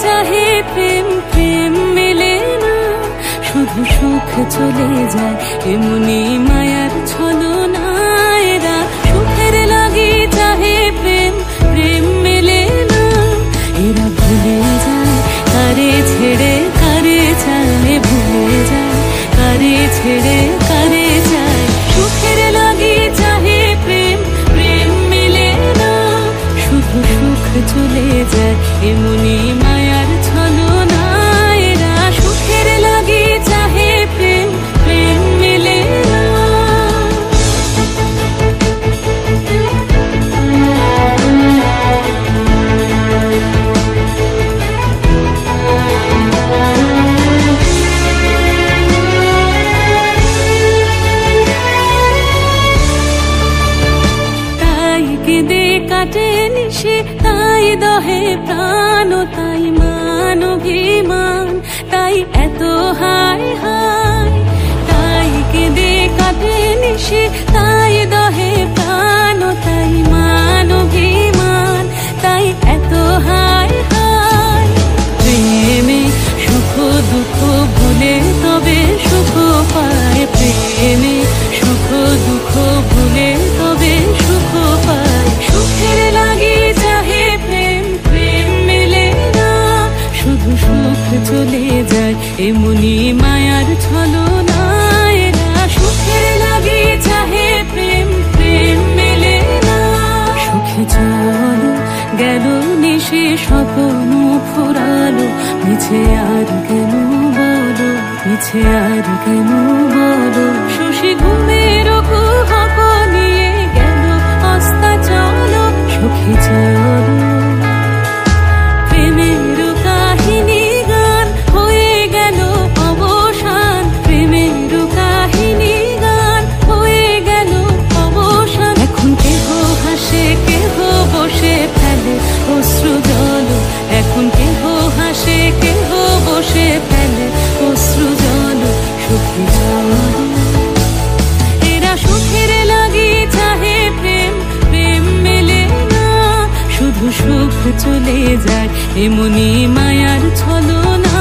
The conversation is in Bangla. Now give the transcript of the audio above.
চাহে প্রেম, প্রেম মেলে না, শুধু সুখ চলে যায় এমনি মায়ার ছলনা। এরা সুখের লাগি চাহে প্রেম, প্রেম মেলে না, এরা ভুলে যায় কারে ছেড়ে কারে চায়, ভুলে যায় কারে ছেড়ে কারে চায়। সুখের লাগি চাহে প্রেম, প্রেম মেলে না, শুধু সুখ চলে যায় এমনি মায়ার ছলনা। এরা সুখের লাগি চাহে প্রেম, প্রেম মেলে না। তাই কেঁদে কাটে নিশে, তাই দহে প্রাণ, তাই মান অভিমান, তাই এত হায় হায়। তাই কেঁদে কাটে নিশে, তাই দহে প্রাণ, তাই মান অভিমান, তাই এত হায় হায়। প্রেমে সুখ দুঃখ ভুলে তবে সুখ পায়, প্রেমে সুখ দুঃখ ভুলে তবে সুখ পায়। সুখের লাগি চাহে প্রেম, প্রেম মেলে না, শুধু সুখ চলে যায় এমনি মায়ার ছলনা। এরা সুখের লাগি চাহে প্রেম, প্রেম মেলে না। সুখে চলো গেল নিশে স্বপ্ন ফুরালো, মিছে আর কেন বলো, মিছে আর কেন বলো। শশী ঘুমের কুহক নিয়ে গেল অস্তা চলো, সুখে চলো। প্রেমের কাহিনী গান হয়ে গেল অবসান, প্রেমের কাহিনী গান হয়ে গেল অবসান। এখন কেহ হাসে কেহ বসে ফেলে অশ্রু জল, এখন কেহ হাসে কেহ বসে ফেলে অশ্রু জল। সুখে চলো। এরা সুখের লাগি চাহে প্রেম, প্রেম মেলে না, শুধু সুখ চলে যায় এমনি মায়ার ছলনা।